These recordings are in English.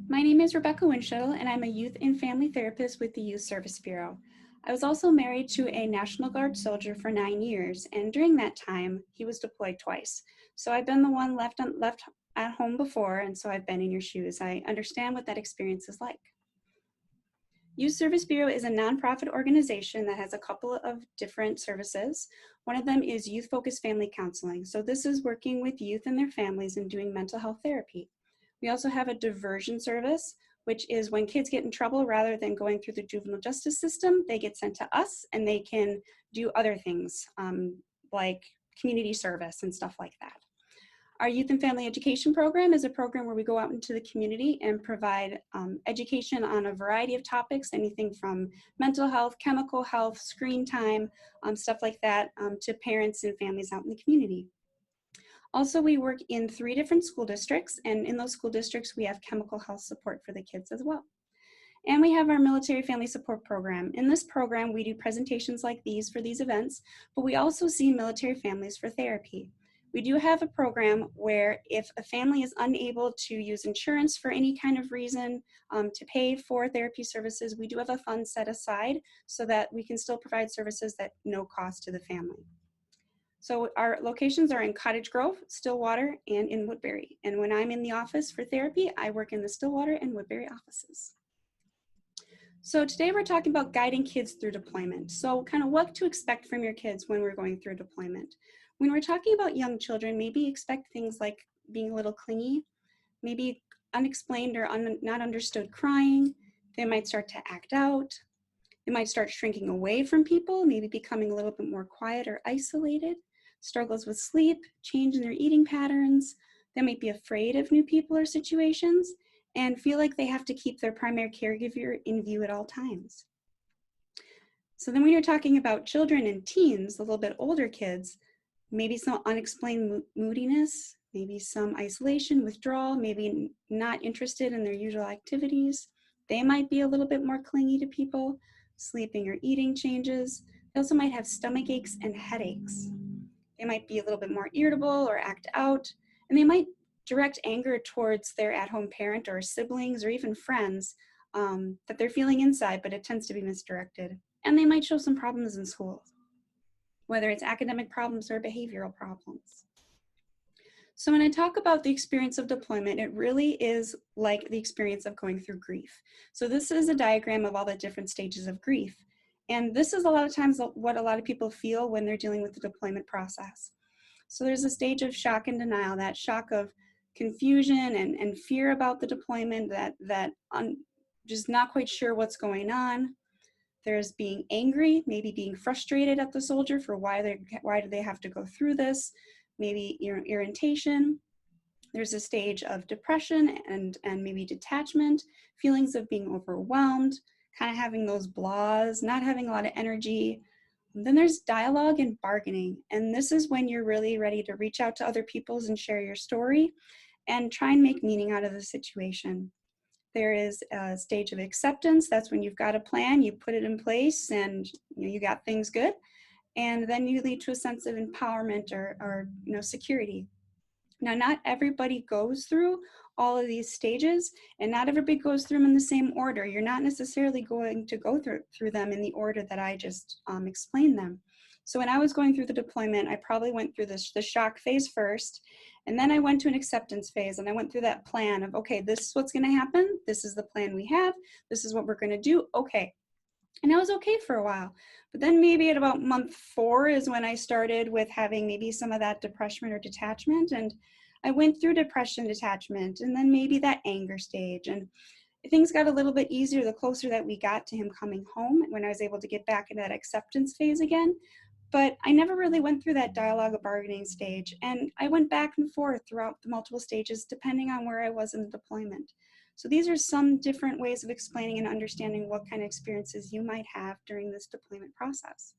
My name is Rebekah Windschitl, and I'm a youth and family therapist with the Youth Service Bureau. I was also married to a National Guard soldier for 9 years, and during that time, he was deployed twice. So I've been the one left at home before, and so I've been in your shoes. I understand what that experience is like. Youth Service Bureau is a nonprofit organization that has a couple of different services. One of them is youth-focused family counseling. So this is working with youth and their families and doing mental health therapy. We also have a diversion service, which is when kids get in trouble, rather than going through the juvenile justice system, they get sent to us and they can do other things like community service and stuff like that. Our youth and family education program is a program where we go out into the community and provide education on a variety of topics, anything from mental health, chemical health, screen time, stuff like that, to parents and families out in the community. Also, we work in 3 different school districts, and in those school districts, we have chemical health support for the kids as well. And we have our military family support program. In this program, we do presentations like these for these events, but we also see military families for therapy. We do have a program where if a family is unable to use insurance for any kind of reason to pay for therapy services, we do have a fund set aside so that we can still provide services at no cost to the family. So our locations are in Cottage Grove, Stillwater, and in Woodbury. And when I'm in the office for therapy, I work in the Stillwater and Woodbury offices. So today we're talking about guiding kids through deployment. So kind of what to expect from your kids when we're going through deployment. When we're talking about young children, maybe expect things like being a little clingy, maybe unexplained or not understood crying. They might start to act out. They might start shrinking away from people, maybe becoming a little bit more quiet or isolated. Struggles with sleep, change in their eating patterns. They might be afraid of new people or situations and feel like they have to keep their primary caregiver in view at all times. So then when you're talking about children and teens, a little bit older kids, maybe some unexplained moodiness, maybe some isolation, withdrawal, maybe not interested in their usual activities. They might be a little bit more clingy to people, sleeping or eating changes. They also might have stomach aches and headaches. They might be a little bit more irritable or act out, and they might direct anger towards their at-home parent or siblings or even friends that they're feeling inside, but it tends to be misdirected. And they might show some problems in school, whether it's academic problems or behavioral problems. So when I talk about the experience of deployment, it really is like the experience of going through grief. So this is a diagram of all the different stages of grief. And this is a lot of times what a lot of people feel when they're dealing with the deployment process. So there's a stage of shock and denial, that shock of confusion and fear about the deployment, just not quite sure what's going on. There's being angry, maybe being frustrated at the soldier for why do they have to go through this, maybe irritation. There's a stage of depression and maybe detachment, feelings of being overwhelmed, kind of having those blahs, not having a lot of energy. Then there's dialogue and bargaining. And this is when you're really ready to reach out to other people and share your story and try and make meaning out of the situation. There is a stage of acceptance. That's when you've got a plan, you put it in place, and you got things good. And then you lead to a sense of empowerment or security. Now, not everybody goes through all of these stages, and not everybody goes through them in the same order. You're not necessarily going to go through them in the order that I just explained them. So when I was going through the deployment, I probably went through the shock phase first, and then I went to an acceptance phase, and I went through that plan of, okay, this is what's going to happen. This is the plan we have. This is what we're going to do. Okay. And I was okay for a while. But then maybe at about month 4 is when I started with having maybe some of that depression or detachment. And I went through depression, detachment, and then maybe that anger stage. And things got a little bit easier the closer that we got to him coming home, when I was able to get back into that acceptance phase again. But I never really went through that dialogue or bargaining stage. And I went back and forth throughout the multiple stages, depending on where I was in the deployment. So these are some different ways of explaining and understanding what kind of experiences you might have during this deployment process.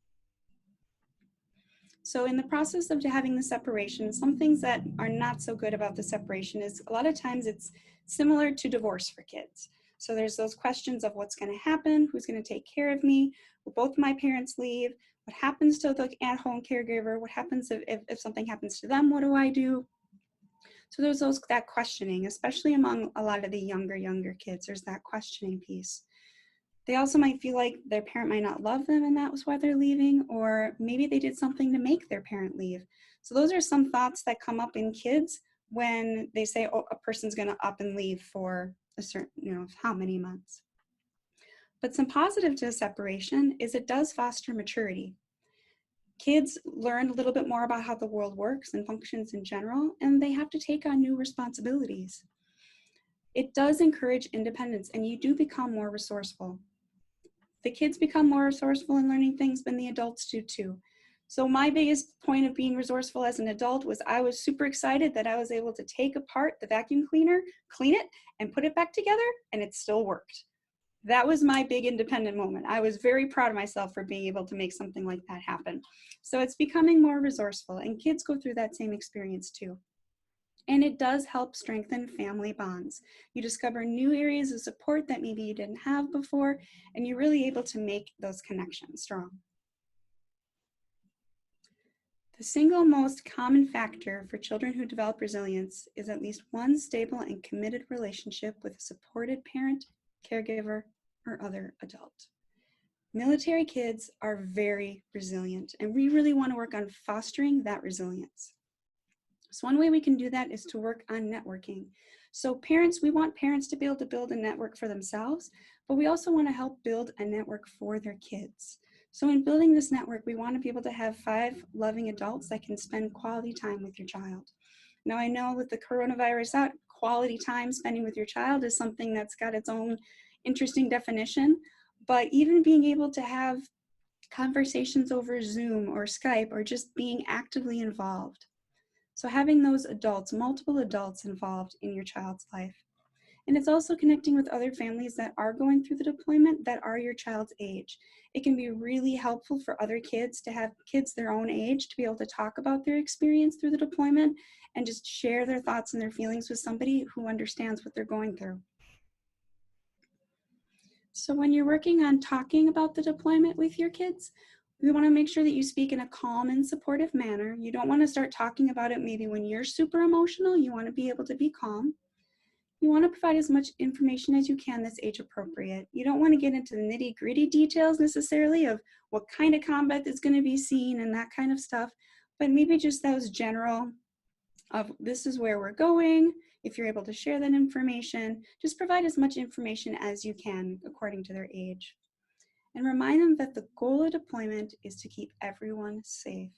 So in the process of having the separation, some things that are not so good about the separation is a lot of times it's similar to divorce for kids. So there's those questions of what's going to happen, who's going to take care of me, will both my parents leave, what happens to the at-home caregiver, what happens if something happens to them, what do I do? So there's that questioning, especially among a lot of the younger kids, there's that questioning piece. They also might feel like their parent might not love them and that was why they're leaving, or maybe they did something to make their parent leave. So those are some thoughts that come up in kids when they say, oh, a person's gonna up and leave for a certain, how many months. But some positive to separation is it does foster maturity. Kids learn a little bit more about how the world works and functions in general, and they have to take on new responsibilities. It does encourage independence, and you do become more resourceful. The kids become more resourceful in learning things than the adults do too. So my biggest point of being resourceful as an adult was I was super excited that I was able to take apart the vacuum cleaner, clean it, and put it back together, and it still worked. That was my big independent moment. I was very proud of myself for being able to make something like that happen. So it's becoming more resourceful, and kids go through that same experience too. And it does help strengthen family bonds. You discover new areas of support that maybe you didn't have before, and you're really able to make those connections strong. The single most common factor for children who develop resilience is at least one stable and committed relationship with a supported parent, caregiver, or other adult. Military kids are very resilient, and we really want to work on fostering that resilience. So one way we can do that is to work on networking. So parents, we want parents to be able to build a network for themselves, but we also want to help build a network for their kids. So in building this network, we want to be able to have 5 loving adults that can spend quality time with your child. Now I know with the coronavirus out, quality time spending with your child is something that's got its own interesting definition, but even being able to have conversations over Zoom or Skype or just being actively involved. So having those adults, multiple adults involved in your child's life. And it's also connecting with other families that are going through the deployment that are your child's age. It can be really helpful for other kids to have kids their own age to be able to talk about their experience through the deployment and just share their thoughts and their feelings with somebody who understands what they're going through. So when you're working on talking about the deployment with your kids, we want to make sure that you speak in a calm and supportive manner. You don't want to start talking about it maybe when you're super emotional. You want to be able to be calm. You want to provide as much information as you can that's age appropriate. You don't want to get into the nitty-gritty details necessarily of what kind of combat is going to be seen and that kind of stuff, but maybe just those general of this is where we're going. If you're able to share that information, just provide as much information as you can according to their age. And remind them that the goal of deployment is to keep everyone safe.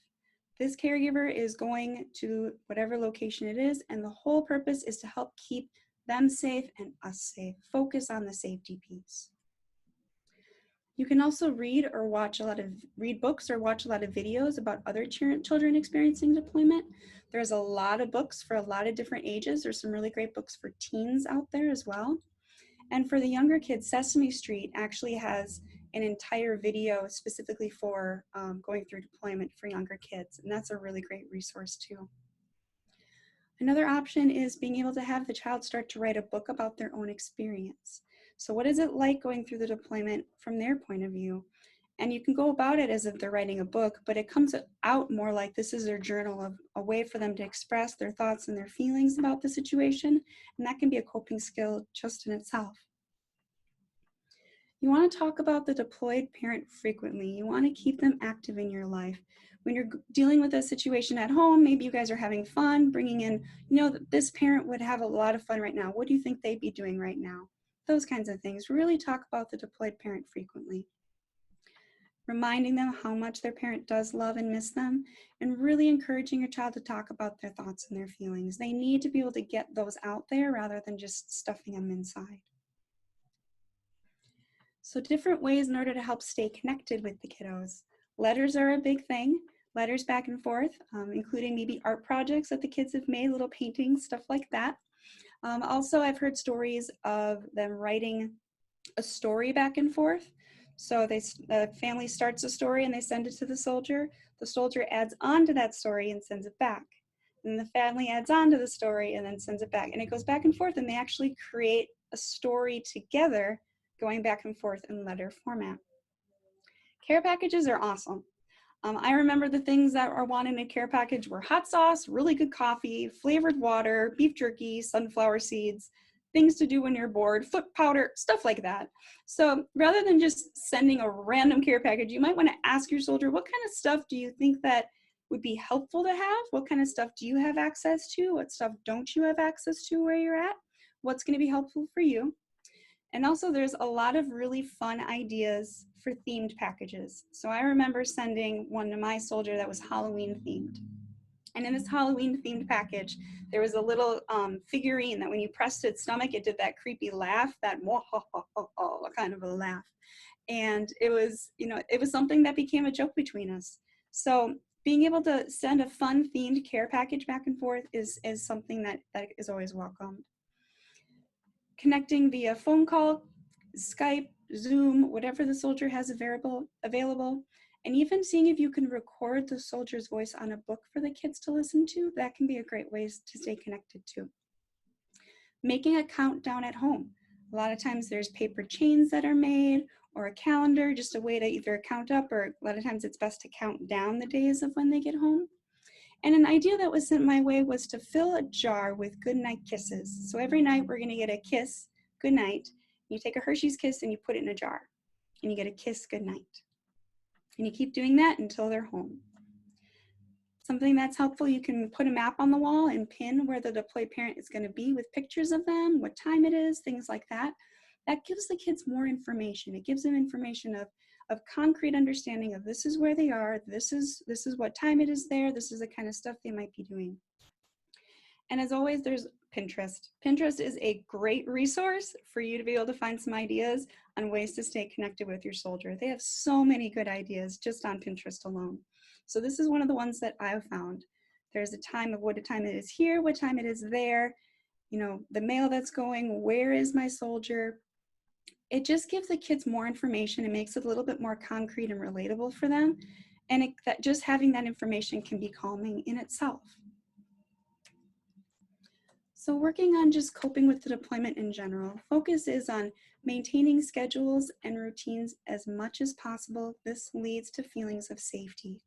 This caregiver is going to whatever location it is, and the whole purpose is to help keep them safe and us safe. Focus on the safety piece. You can also read books or watch a lot of videos about other children experiencing deployment. There's a lot of books for a lot of different ages. There's some really great books for teens out there as well. And for the younger kids, Sesame Street actually has an entire video specifically for going through deployment for younger kids. And that's a really great resource too. Another option is being able to have the child start to write a book about their own experience. So what is it like going through the deployment from their point of view? And you can go about it as if they're writing a book, but it comes out more like this is their journal, of a way for them to express their thoughts and their feelings about the situation. And that can be a coping skill just in itself. You want to talk about the deployed parent frequently. You want to keep them active in your life. When you're dealing with a situation at home, maybe you guys are having fun, bringing in, this parent would have a lot of fun right now. What do you think they'd be doing right now? Those kinds of things. Really talk about the deployed parent frequently. Reminding them how much their parent does love and miss them, and really encouraging your child to talk about their thoughts and their feelings. They need to be able to get those out there rather than just stuffing them inside. So different ways in order to help stay connected with the kiddos. Letters are a big thing. Letters back and forth, including maybe art projects that the kids have made, little paintings, stuff like that. Also, I've heard stories of them writing a story back and forth. So the family starts a story and they send it to the soldier. The soldier adds on to that story and sends it back. And the family adds on to the story and then sends it back. And it goes back and forth, and they actually create a story together, going back and forth in letter format. Care packages are awesome. I remember the things that are wanted in a care package were hot sauce, really good coffee, flavored water, beef jerky, sunflower seeds, things to do when you're bored, foot powder, stuff like that. So rather than just sending a random care package, you might want to ask your soldier, what kind of stuff do you think that would be helpful to have? What kind of stuff do you have access to? What stuff don't you have access to where you're at? What's going to be helpful for you? And also there's a lot of really fun ideas for themed packages. So I remember sending one to my soldier that was Halloween themed. And in this Halloween themed package, there was a little figurine that when you pressed its stomach, it did that creepy laugh, that kind of a laugh. And it was, it was something that became a joke between us. So being able to send a fun themed care package back and forth is something that is always welcomed. Connecting via phone call, Skype, Zoom, whatever the soldier has available, and even seeing if you can record the soldier's voice on a book for the kids to listen to, that can be a great way to stay connected to. Making a countdown at home. A lot of times there's paper chains that are made, or a calendar, just a way to either count up, or a lot of times it's best to count down the days of when they get home. And an idea that was sent my way was to fill a jar with goodnight kisses. So every night we're gonna get a kiss, goodnight. You take a Hershey's Kiss and you put it in a jar, and you get a kiss goodnight. And you keep doing that until they're home. Something that's helpful, you can put a map on the wall and pin where the deployed parent is gonna be with pictures of them, what time it is, things like that. That gives the kids more information. It gives them information of concrete understanding of this is where they are, this is what time it is there, this is the kind of stuff they might be doing. And as always, there's Pinterest. Pinterest is a great resource for you to be able to find some ideas on ways to stay connected with your soldier. They have so many good ideas just on Pinterest alone. So this is one of the ones that I've found. There's a time of what time it is here, what time it is there, the mail that's going, where is my soldier? It just gives the kids more information and makes it a little bit more concrete and relatable for them. And that just having that information can be calming in itself. So working on just coping with the deployment in general, focus is on maintaining schedules and routines as much as possible. This leads to feelings of safety.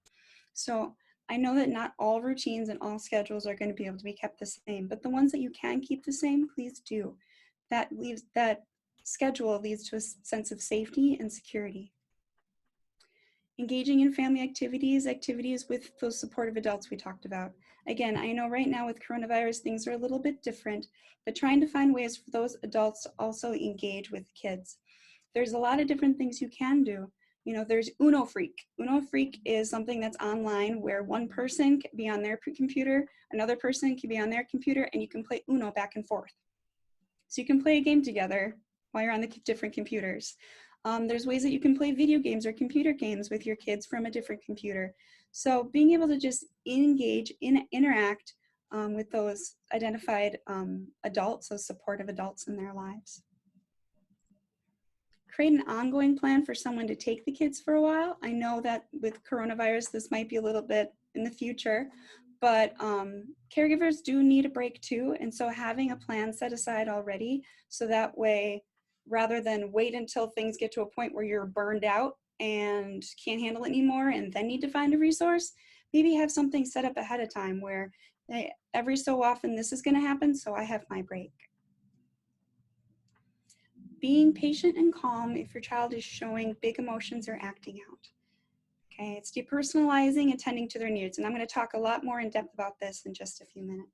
So I know that not all routines and all schedules are going to be able to be kept the same, but the ones that you can keep the same, please do. That schedule leads to a sense of safety and security. Engaging in family activities with those supportive adults we talked about. Again, I know right now with coronavirus, things are a little bit different, but trying to find ways for those adults to also engage with kids. There's a lot of different things you can do. There's Uno Freak. Uno Freak is something that's online where one person can be on their computer, another person can be on their computer, and you can play Uno back and forth. So you can play a game together while you're on the different computers. There's ways that you can play video games or computer games with your kids from a different computer. So being able to just engage, interact with those identified adults, those supportive adults in their lives. Create an ongoing plan for someone to take the kids for a while. I know that with coronavirus, this might be a little bit in the future, but caregivers do need a break too. And so having a plan set aside already, so that way, rather than wait until things get to a point where you're burned out and can't handle it anymore and then need to find a resource, maybe have something set up ahead of time where every so often this is going to happen, so I have my break. Being patient and calm if your child is showing big emotions or acting out. Okay, it's depersonalizing and tending to their needs. And I'm going to talk a lot more in depth about this in just a few minutes.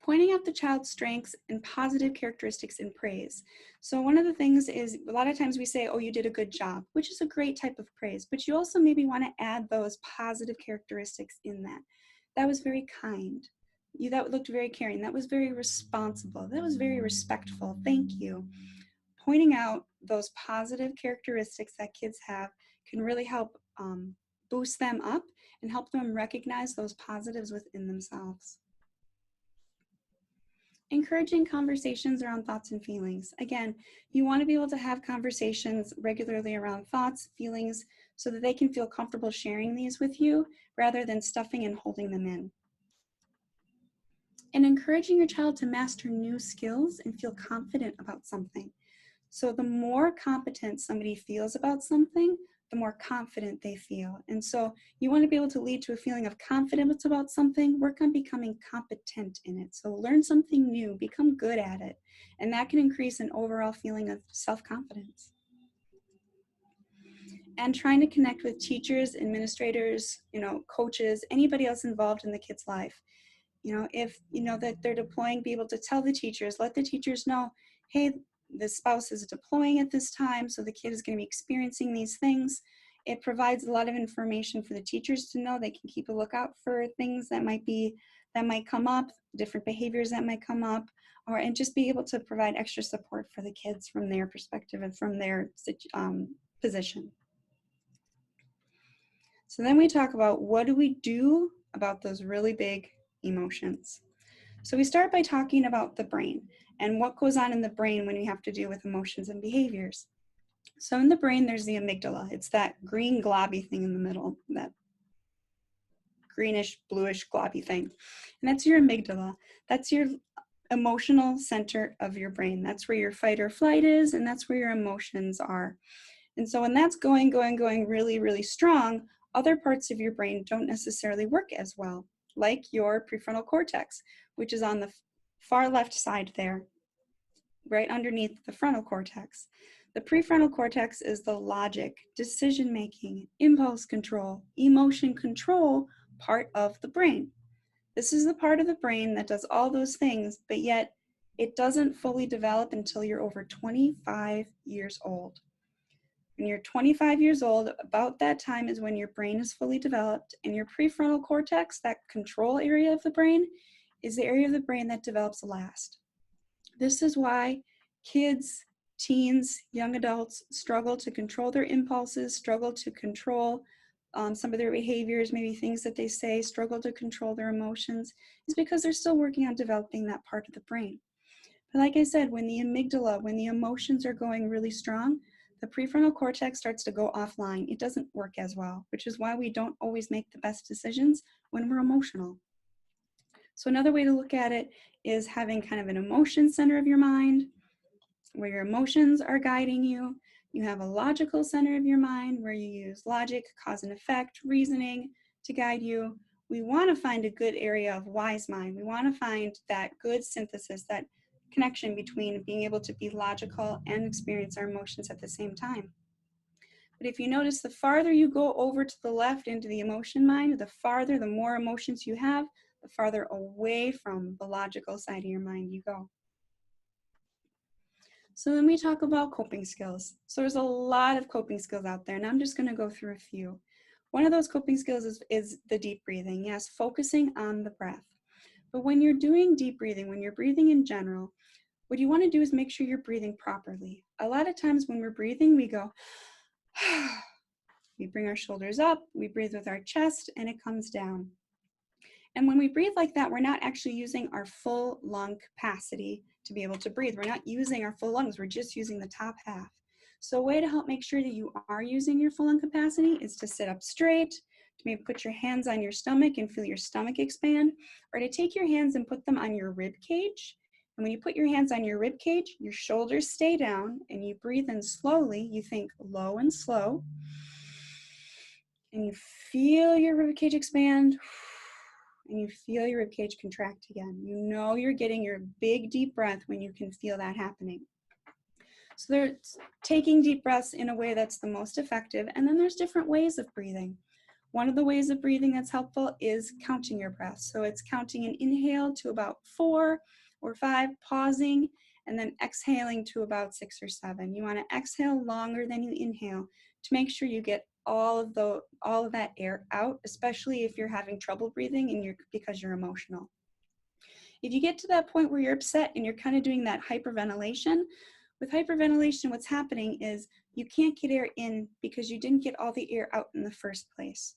Pointing out the child's strengths and positive characteristics in praise. So one of the things is a lot of times we say, oh, you did a good job, which is a great type of praise, but you also maybe want to add those positive characteristics in that. That was very kind. That looked very caring. That was very responsible. That was very respectful. Thank you. Pointing out those positive characteristics that kids have can really help boost them up and help them recognize those positives within themselves. Encouraging conversations around thoughts and feelings. Again, you want to be able to have conversations regularly around thoughts, feelings, so that they can feel comfortable sharing these with you rather than stuffing and holding them in. And encouraging your child to master new skills and feel confident about something. So the more competent somebody feels about something, the more confident they feel. And so you want to be able to lead to a feeling of confidence about something, work on becoming competent in it. So learn something new, become good at it. And that can increase an overall feeling of self-confidence. And trying to connect with teachers, administrators, coaches, anybody else involved in the kid's life. If that they're deploying, be able to tell the teachers, let the teachers know, hey, the spouse is deploying at this time, so the kid is going to be experiencing these things. It provides a lot of information for the teachers to know. They can keep a lookout for things that might come up, different behaviors that might come up, and just be able to provide extra support for the kids from their perspective and from their position. So then we talk about, what do we do about those really big emotions? So we start by talking about the brain and what goes on in the brain when you have to deal with emotions and behaviors. So in the brain, there's the amygdala. It's that green globby thing in the middle, that greenish, bluish globby thing. And that's your amygdala. That's your emotional center of your brain. That's where your fight or flight is, and that's where your emotions are. And so when that's going really, really strong, other parts of your brain don't necessarily work as well, like your prefrontal cortex, which is on the far left side there, right underneath the frontal cortex. The prefrontal cortex is the logic, decision-making, impulse control, emotion control part of the brain. This is the part of the brain that does all those things, but yet it doesn't fully develop until you're over 25 years old. When you're 25 years old, about that time is when your brain is fully developed, and your prefrontal cortex, that control area of the brain, is the area of the brain that develops last. This is why kids, teens, young adults struggle to control their impulses, struggle to control some of their behaviors, maybe things that they say, struggle to control their emotions, is because they're still working on developing that part of the brain. But like I said, when the amygdala, when the emotions are going really strong, the prefrontal cortex starts to go offline. It doesn't work as well, which is why we don't always make the best decisions when we're emotional. So another way to look at it is having kind of an emotion center of your mind, where your emotions are guiding you. You have a logical center of your mind where you use logic, cause and effect, reasoning to guide you. We want to find a good area of wise mind. We want to find that good synthesis, that connection between being able to be logical and experience our emotions at the same time. But if you notice, the farther you go over to the left into the emotion mind, the more emotions you have, the farther away from the logical side of your mind you go. So then we talk about coping skills. So there's a lot of coping skills out there, and I'm just going to go through a few. One of those coping skills is the deep breathing. Yes, focusing on the breath. But when you're doing deep breathing, when you're breathing in general, what you want to do is make sure you're breathing properly. A lot of times when we're breathing, we go, we bring our shoulders up, we breathe with our chest, and it comes down. And when we breathe like that, we're not actually using our full lung capacity to be able to breathe. We're not using our full lungs, we're just using the top half. So a way to help make sure that you are using your full lung capacity is to sit up straight, to maybe put your hands on your stomach and feel your stomach expand, or to take your hands and put them on your rib cage. And when you put your hands on your rib cage, your shoulders stay down and you breathe in slowly. You think low and slow. And you feel your rib cage expand. And you feel your rib cage contract again. You know you're getting your big deep breath when you can feel that happening. So there's taking deep breaths in a way that's the most effective. And then there's different ways of breathing. One of the ways of breathing that's helpful is counting your breath. So it's counting an inhale to about 4 or 5, pausing, and then exhaling to about 6 or 7. You want to exhale longer than you inhale to make sure you get all of that air out, especially if you're having trouble breathing and because you're emotional. If you get to that point where you're upset and you're kind of doing that hyperventilation, with hyperventilation, what's happening is you can't get air in because you didn't get all the air out in the first place.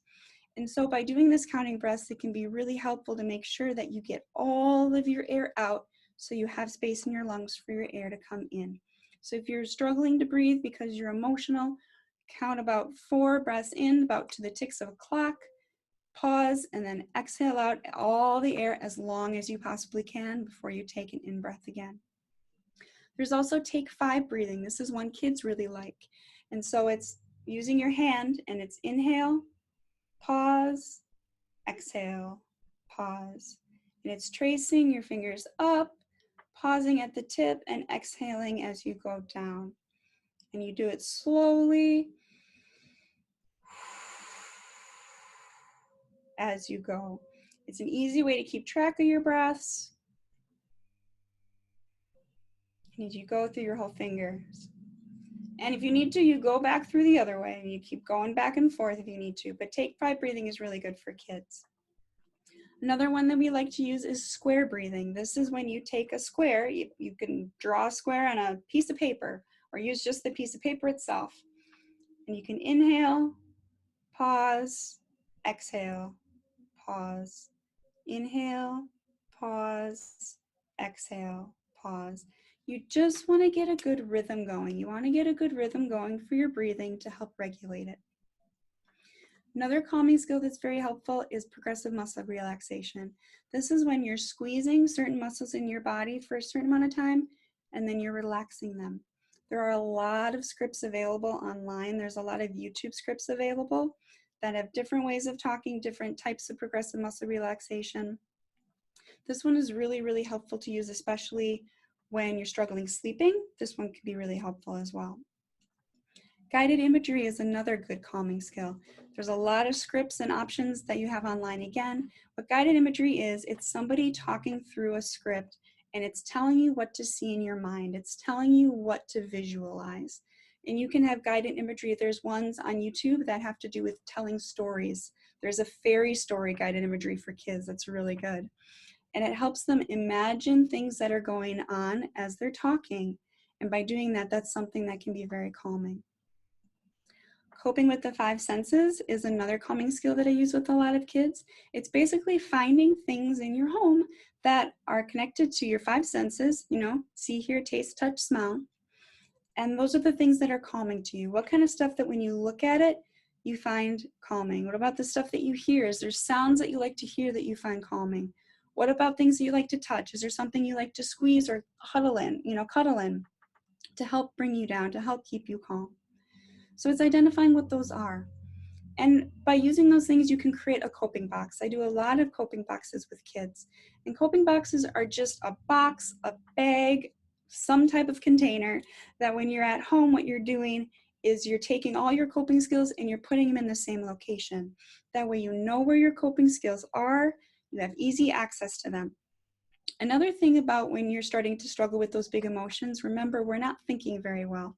And so by doing this counting breaths, it can be really helpful to make sure that you get all of your air out so you have space in your lungs for your air to come in. So if you're struggling to breathe because you're emotional, count about 4 breaths in, about to the ticks of a clock, pause, and then exhale out all the air as long as you possibly can before you take an in-breath again. There's also take 5 breathing. This is one kids really like. And so it's using your hand, and it's inhale, pause, exhale, pause. And it's tracing your fingers up, pausing at the tip, and exhaling as you go down. And you do it slowly as you go. It's an easy way to keep track of your breaths. And as you go through your whole fingers. And if you need to, you go back through the other way and you keep going back and forth if you need to. But take 5 breathing is really good for kids. Another one that we like to use is square breathing. This is when you take a square, you can draw a square on a piece of paper or use just the piece of paper itself. And you can inhale, pause, exhale, pause, inhale, pause, exhale, pause. You just want to get a good rhythm going. You want to get a good rhythm going for your breathing to help regulate it. Another calming skill that's very helpful is progressive muscle relaxation. This is when you're squeezing certain muscles in your body for a certain amount of time, and then you're relaxing them. There are a lot of scripts available online. There's a lot of YouTube scripts available that have different ways of talking, different types of progressive muscle relaxation. This one is really, really helpful to use, especially when you're struggling sleeping. This one can be really helpful as well. Guided imagery is another good calming skill. There's a lot of scripts and options that you have online again. What guided imagery is, it's somebody talking through a script and it's telling you what to see in your mind. It's telling you what to visualize. And you can have guided imagery. There's ones on YouTube that have to do with telling stories. There's a fairy story guided imagery for kids that's really good. And it helps them imagine things that are going on as they're talking. And by doing that, that's something that can be very calming. Coping with the 5 senses is another calming skill that I use with a lot of kids. It's basically finding things in your home that are connected to your 5 senses, see, hear, taste, touch, smell. And those are the things that are calming to you. What kind of stuff that when you look at it, you find calming? What about the stuff that you hear? Is there sounds that you like to hear that you find calming? What about things that you like to touch? Is there something you like to squeeze or cuddle in to help bring you down, to help keep you calm? So it's identifying what those are. And by using those things, you can create a coping box. I do a lot of coping boxes with kids. And coping boxes are just a box, a bag, some type of container that when you're at home, what you're doing is you're taking all your coping skills and you're putting them in the same location. That way you know where your coping skills are, you have easy access to them. Another thing about when you're starting to struggle with those big emotions, remember, we're not thinking very well.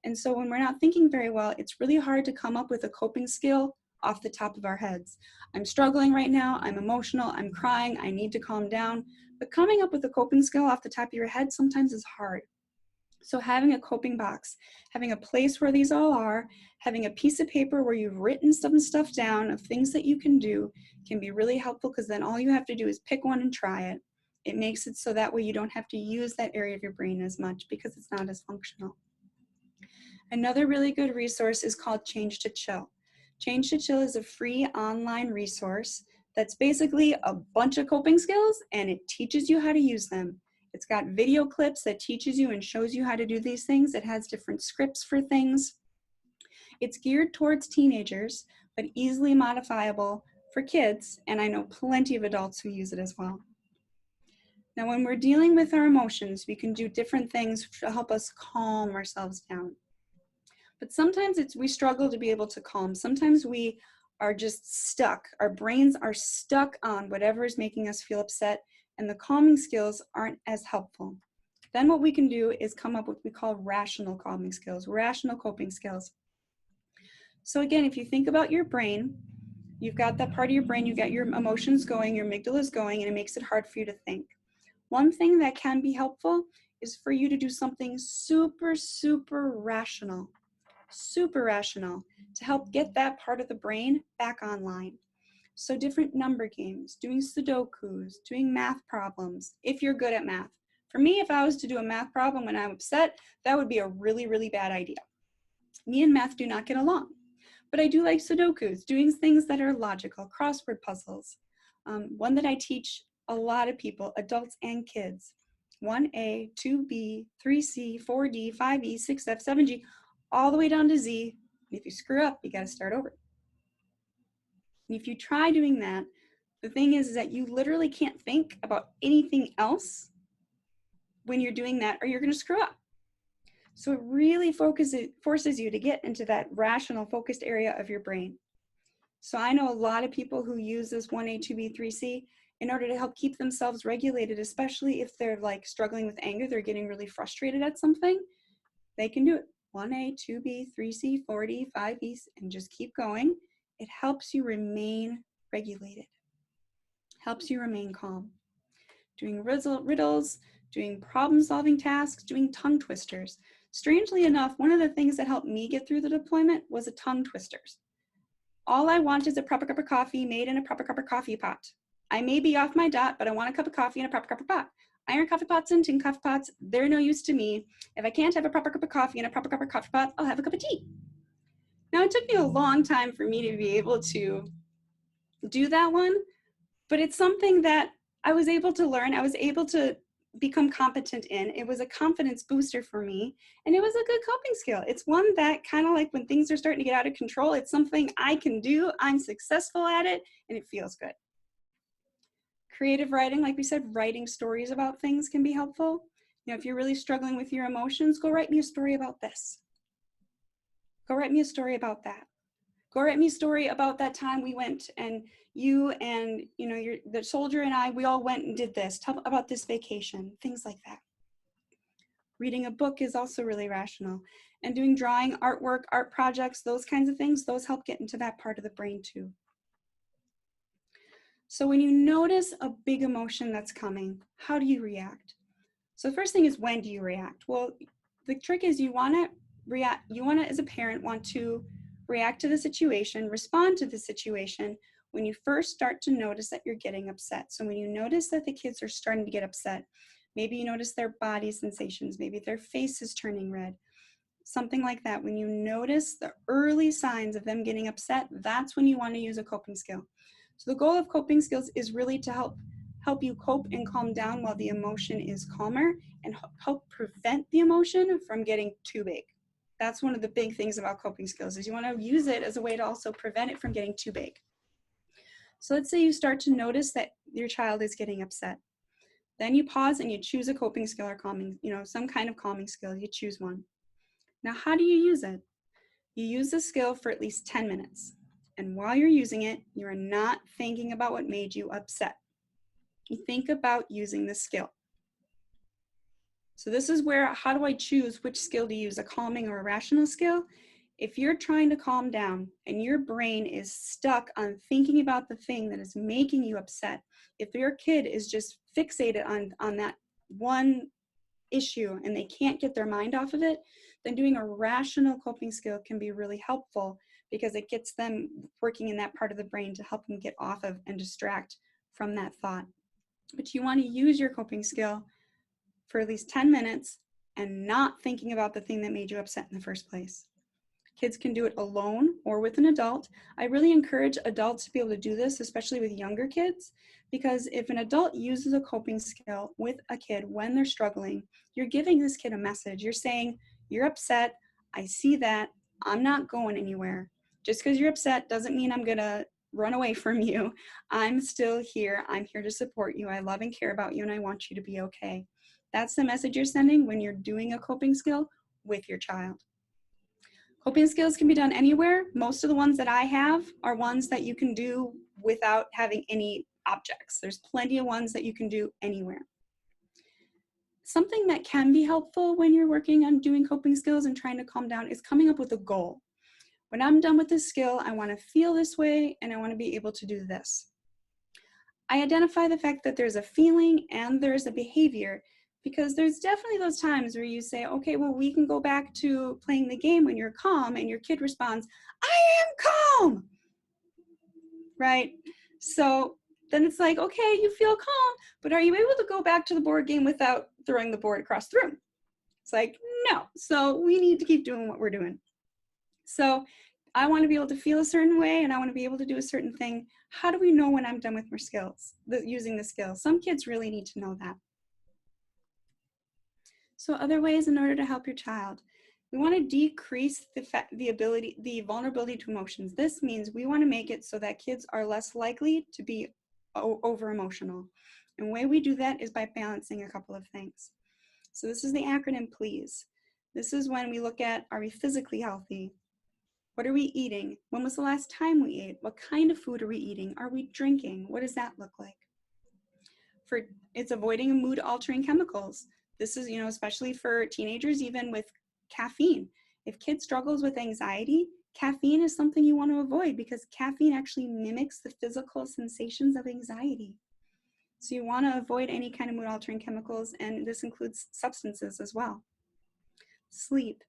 And so when we're not thinking very well, it's really hard to come up with a coping skill off the top of our heads. I'm struggling right now, I'm emotional, I'm crying, I need to calm down. But coming up with a coping skill off the top of your head sometimes is hard. So having a coping box, having a place where these all are, having a piece of paper where you've written some stuff down of things that you can do can be really helpful, because then all you have to do is pick one and try it. It makes it so that way you don't have to use that area of your brain as much because it's not as functional. Another really good resource is called Change to Chill. Change to Chill is a free online resource that's basically a bunch of coping skills, and it teaches you how to use them. It's got video clips that teaches you and shows you how to do these things. It has different scripts for things. It's geared towards teenagers, but easily modifiable for kids, and I know plenty of adults who use it as well. Now, when we're dealing with our emotions, we can do different things to help us calm ourselves down. But sometimes we struggle to be able to calm. Sometimes we are just stuck. Our brains are stuck on whatever is making us feel upset, and the calming skills aren't as helpful. Then what we can do is come up with what we call rational calming skills, rational coping skills. So again, if you think about your brain, you've got that part of your brain, you've got your emotions going, your amygdala is going, and it makes it hard for you to think. One thing that can be helpful is for you to do something super, super rational to help get that part of the brain back online. So different number games, doing Sudokus, doing math problems, if you're good at math. For me, if I was to do a math problem when I'm upset, that would be a really, really bad idea. Me and math do not get along, but I do like Sudokus, doing things that are logical, crossword puzzles. One that I teach a lot of people, adults and kids, 1A, 2B, 3C, 4D, 5E, 6F, 7G, all the way down to Z, And if you screw up, you got to start over. And if you try doing that, the thing is that you literally can't think about anything else when you're doing that, or you're going to screw up. So it really forces you to get into that rational, focused area of your brain. So I know a lot of people who use this 1A, 2B, 3C in order to help keep themselves regulated, especially if they're like struggling with anger, they're getting really frustrated at something. They can do it 1A, 2B, 3C, 4D, 5E, and just keep going. It helps you remain regulated, helps you remain calm. Doing riddles, doing problem-solving tasks, doing tongue twisters. Strangely enough, one of the things that helped me get through the deployment was a tongue twisters. All I want is a proper cup of coffee made in a proper cup of coffee pot. I may be off my dot, but I want a cup of coffee in a proper cup of pot. Iron coffee pots and tin coffee pots, they're no use to me. If I can't have a proper cup of coffee in a proper cup of coffee pot, I'll have a cup of tea. Now, it took me a long time for me to be able to do that one, but it's something that I was able to learn. I was able to become competent in. It was a confidence booster for me, and it was a good coping skill. It's one that kind of like when things are starting to get out of control, it's something I can do, I'm successful at it, and it feels good. Creative writing, like we said, writing stories about things can be helpful. You know, if you're really struggling with your emotions, go write me a story about this. Go write me a story about that. Go write me a story about that time we went and you and, you know, the soldier and I, we all went and did this. Tell about this vacation, things like that. Reading a book is also really rational. And doing drawing, artwork, art projects, those kinds of things, those help get into that part of the brain too. So when you notice a big emotion that's coming, how do you react? So the first thing is, when do you react? Well, the trick is you want to, as a parent, want to react to the situation, respond to the situation when you first start to notice that you're getting upset. So when you notice that the kids are starting to get upset, maybe you notice their body sensations, maybe their face is turning red, something like that. When you notice the early signs of them getting upset, that's when you want to use a coping skill. So the goal of coping skills is really to help you cope and calm down while the emotion is calmer, and help prevent the emotion from getting too big. That's one of the big things about coping skills, is you want to use it as a way to also prevent it from getting too big. So let's say you start to notice that your child is getting upset. Then you pause and you choose a coping skill or calming, some kind of calming skill. You choose one. Now, how do you use it? You use the skill for at least 10 minutes. And while you're using it, you are not thinking about what made you upset. You think about using the skill. So this is where, how do I choose which skill to use, a calming or a rational skill? If you're trying to calm down and your brain is stuck on thinking about the thing that is making you upset, if your kid is just fixated on that one issue and they can't get their mind off of it, then doing a rational coping skill can be really helpful, because it gets them working in that part of the brain to help them get off of and distract from that thought. But you want to use your coping skill for at least 10 minutes and not thinking about the thing that made you upset in the first place. Kids can do it alone or with an adult. I really encourage adults to be able to do this, especially with younger kids, because if an adult uses a coping skill with a kid when they're struggling, you're giving this kid a message. You're saying, you're upset, I see that, I'm not going anywhere. Just because you're upset doesn't mean I'm gonna run away from you. I'm still here, I'm here to support you, I love and care about you, and I want you to be okay. That's the message you're sending when you're doing a coping skill with your child. Coping skills can be done anywhere. Most of the ones that I have are ones that you can do without having any objects. There's plenty of ones that you can do anywhere. Something that can be helpful when you're working on doing coping skills and trying to calm down is coming up with a goal. When I'm done with this skill, I want to feel this way and I want to be able to do this. I identify the fact that there's a feeling and there's a behavior, because there's definitely those times where you say, okay, well, we can go back to playing the game when you're calm, and your kid responds, I am calm, right? So then it's like, okay, you feel calm, but are you able to go back to the board game without throwing the board across the room? It's like, no. So we need to keep doing what we're doing. So I want to be able to feel a certain way, and I want to be able to do a certain thing. How do we know when I'm done with my skills, using the skills? Some kids really need to know that. So other ways in order to help your child. We want to decrease the vulnerability to emotions. This means we want to make it so that kids are less likely to be over emotional. And the way we do that is by balancing a couple of things. So this is the acronym PLEASE. This is when we look at, are we physically healthy? What are we eating? When was the last time we ate? What kind of food are we eating? Are we drinking? What does that look like? It's avoiding mood altering chemicals. This is, especially for teenagers, even with caffeine. If kids struggles with anxiety, caffeine is something you want to avoid because caffeine actually mimics the physical sensations of anxiety. So you want to avoid any kind of mood altering chemicals, and this includes substances as well. Sleep.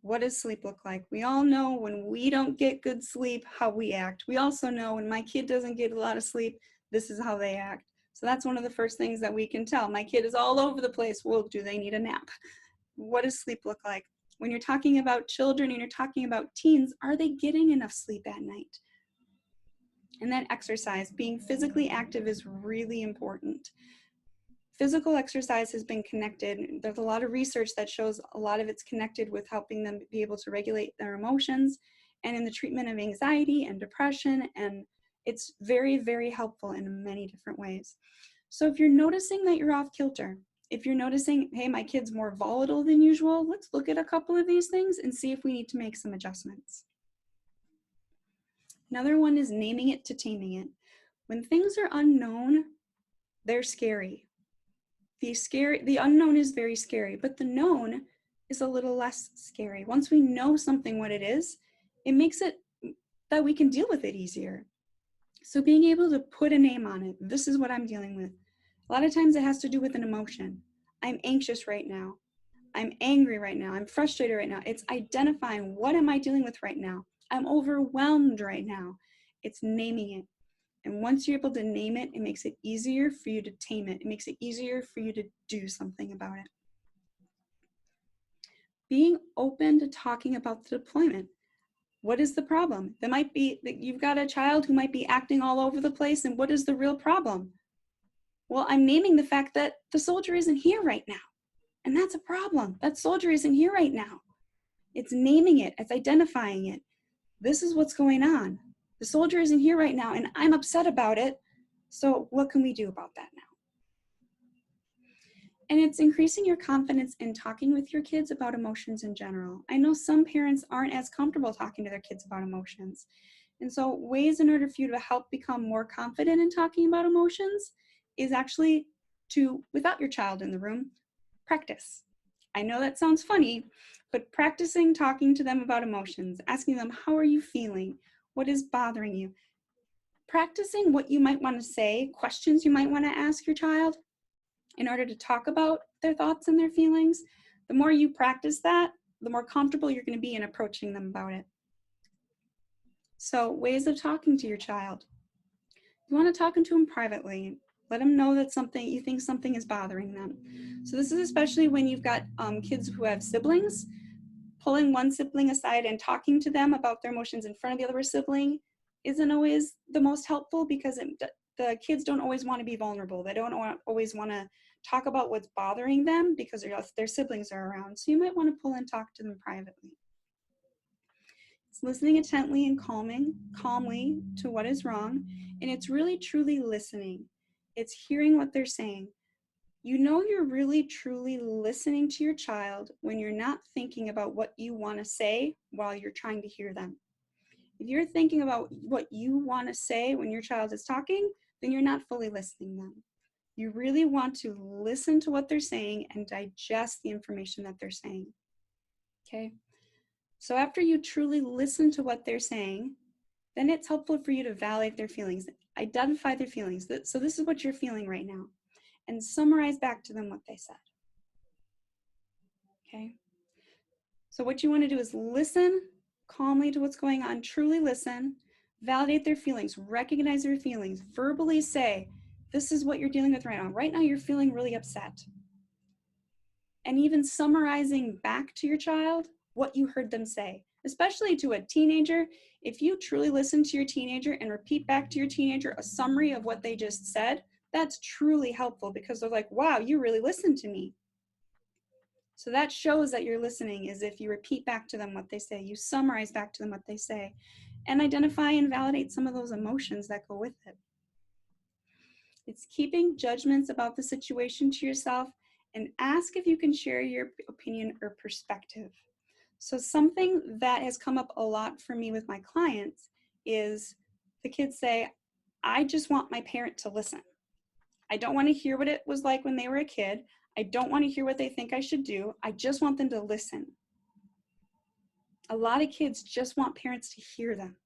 What does sleep look like? We all know when we don't get good sleep, how we act. We also know when my kid doesn't get a lot of sleep, this is how they act. So that's one of the first things that we can tell. My kid is all over the place. Well, do they need a nap? What does sleep look like? When you're talking about children and you're talking about teens, are they getting enough sleep at night? And then exercise. Being physically active is really important. Physical exercise has been connected. There's a lot of research that shows a lot of it's connected with helping them be able to regulate their emotions and in the treatment of anxiety and depression. And it's very, very helpful in many different ways. So if you're noticing that you're off kilter, if you're noticing, hey, my kid's more volatile than usual, let's look at a couple of these things and see if we need to make some adjustments. Another one is naming it to taming it. When things are unknown, they're scary. The unknown is very scary, but the known is a little less scary. Once we know something what it is, it makes it that we can deal with it easier. So being able to put a name on it, this is what I'm dealing with. A lot of times it has to do with an emotion. I'm anxious right now. I'm angry right now. I'm frustrated right now. It's identifying what am I dealing with right now. I'm overwhelmed right now. It's naming it. And once you're able to name it, it makes it easier for you to tame it. It makes it easier for you to do something about it. Being open to talking about the deployment. What is the problem? There might be that you've got a child who might be acting all over the place, and what is the real problem? Well, I'm naming the fact that the soldier isn't here right now. And that's a problem. That soldier isn't here right now. It's naming it, it's identifying it. This is what's going on. The soldier isn't here right now, and I'm upset about it. So what can we do about that now? And it's increasing your confidence in talking with your kids about emotions in general. I know some parents aren't as comfortable talking to their kids about emotions. And so ways in order for you to help become more confident in talking about emotions is actually to, without your child in the room, practice. I know that sounds funny, but practicing talking to them about emotions, asking them, how are you feeling? What is bothering you? Practicing what you might want to say, questions you might want to ask your child in order to talk about their thoughts and their feelings. The more you practice that, the more comfortable you're going to be in approaching them about it. So ways of talking to your child. You want to talk to them privately. Let them know that you think something is bothering them. So this is especially when you've got kids who have siblings. Pulling one sibling aside and talking to them about their emotions in front of the other sibling isn't always the most helpful because the kids don't always want to be vulnerable. They don't always want to talk about what's bothering them because their siblings are around. So you might want to pull and talk to them privately. It's listening intently and calmly to what is wrong. And it's really truly listening. It's hearing what they're saying. You know you're really truly listening to your child when you're not thinking about what you want to say while you're trying to hear them. If you're thinking about what you want to say when your child is talking, then you're not fully listening to them. You really want to listen to what they're saying and digest the information that they're saying. Okay? So after you truly listen to what they're saying, then it's helpful for you to validate their feelings, identify their feelings. So this is what you're feeling right now, and summarize back to them what they said. Okay? So what you want to do is listen calmly to what's going on, truly listen, validate their feelings, recognize their feelings, verbally say, this is what you're dealing with right now. Right now you're feeling really upset. And even summarizing back to your child what you heard them say, especially to a teenager. If you truly listen to your teenager and repeat back to your teenager a summary of what they just said, that's truly helpful because they're like, wow, you really listened to me. So that shows that you're listening, is if you repeat back to them what they say, you summarize back to them what they say, and identify and validate some of those emotions that go with it. It's keeping judgments about the situation to yourself, and ask if you can share your opinion or perspective. So something that has come up a lot for me with my clients is the kids say, I just want my parent to listen. I don't want to hear what it was like when they were a kid. I don't want to hear what they think I should do. I just want them to listen. A lot of kids just want parents to hear them.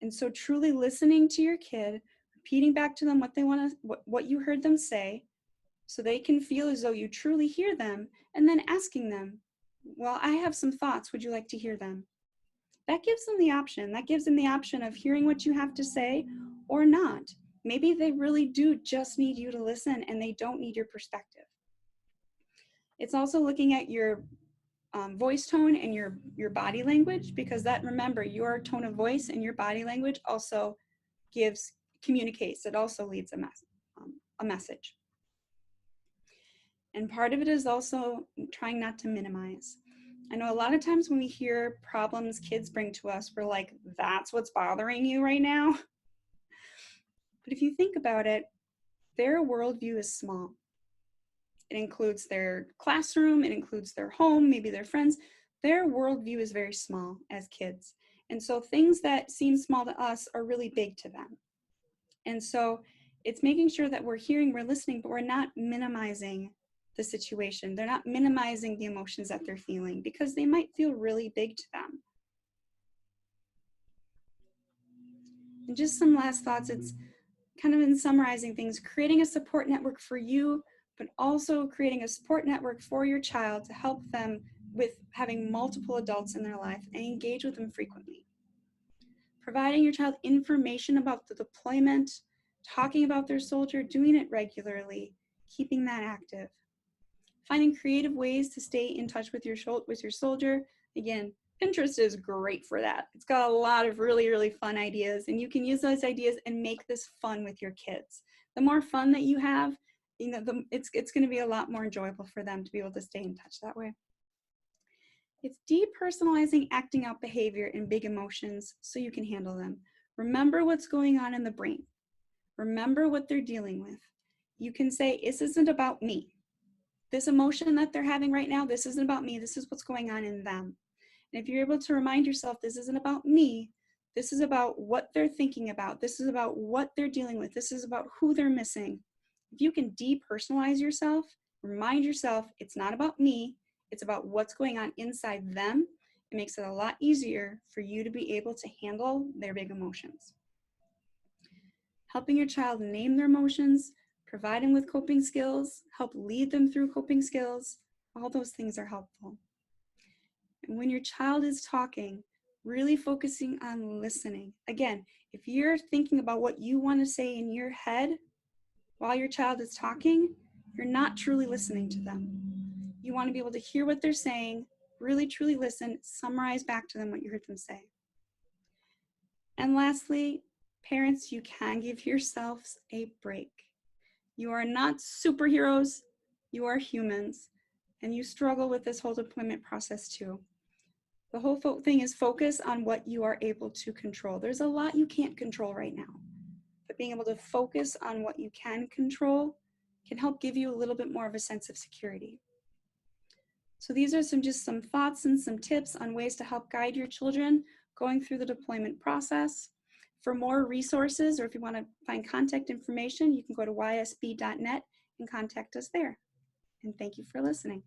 And so truly listening to your kid, repeating back to them what they want to, what you heard them say, so they can feel as though you truly hear them, and then asking them, well, I have some thoughts. Would you like to hear them? That gives them the option. That gives them the option of hearing what you have to say or not. Maybe they really do just need you to listen and they don't need your perspective. It's also looking at your voice tone and your body language, because that, remember, your tone of voice and your body language also communicates. It also leads a message. And part of it is also trying not to minimize. I know a lot of times when we hear problems kids bring to us, we're like, that's what's bothering you right now. But if you think about it, their worldview is small. It includes their classroom, it includes their home, maybe their friends. Their worldview is very small as kids. And so things that seem small to us are really big to them. And so it's making sure that we're hearing, we're listening, but we're not minimizing the situation. They're not minimizing the emotions that they're feeling, because they might feel really big to them. And just some last thoughts. It's kind of in summarizing things, creating a support network for you, but also creating a support network for your child to help them with having multiple adults in their life, and engage with them frequently. Providing your child information about the deployment, talking about their soldier, doing it regularly, keeping that active. Finding creative ways to stay in touch with your soldier. Again, Pinterest is great for that. It's got a lot of really, really fun ideas, and you can use those ideas and make this fun with your kids. The more fun that you have, it's going to be a lot more enjoyable for them to be able to stay in touch that way. It's depersonalizing acting out behavior and big emotions so you can handle them. Remember what's going on in the brain. Remember what they're dealing with. You can say, this isn't about me. This emotion that they're having right now, this isn't about me. This is what's going on in them. And if you're able to remind yourself, this isn't about me. This is about what they're thinking about. This is about what they're dealing with. This is about who they're missing. If you can depersonalize yourself, remind yourself, it's not about me. It's about what's going on inside them. It makes it a lot easier for you to be able to handle their big emotions. Helping your child name their emotions, provide them with coping skills, help lead them through coping skills, all those things are helpful. And when your child is talking, really focusing on listening. Again, if you're thinking about what you want to say in your head while your child is talking, you're not truly listening to them. You want to be able to hear what they're saying, really truly listen, summarize back to them what you heard them say. And lastly, parents, you can give yourselves a break. You are not superheroes, you are humans, and you struggle with this whole deployment process too. The whole thing is focus on what you are able to control. There's a lot you can't control right now, but being able to focus on what you can control can help give you a little bit more of a sense of security. So these are just some thoughts and some tips on ways to help guide your children going through the deployment process. For more resources, or if you want to find contact information, you can go to ysb.net and contact us there. And thank you for listening.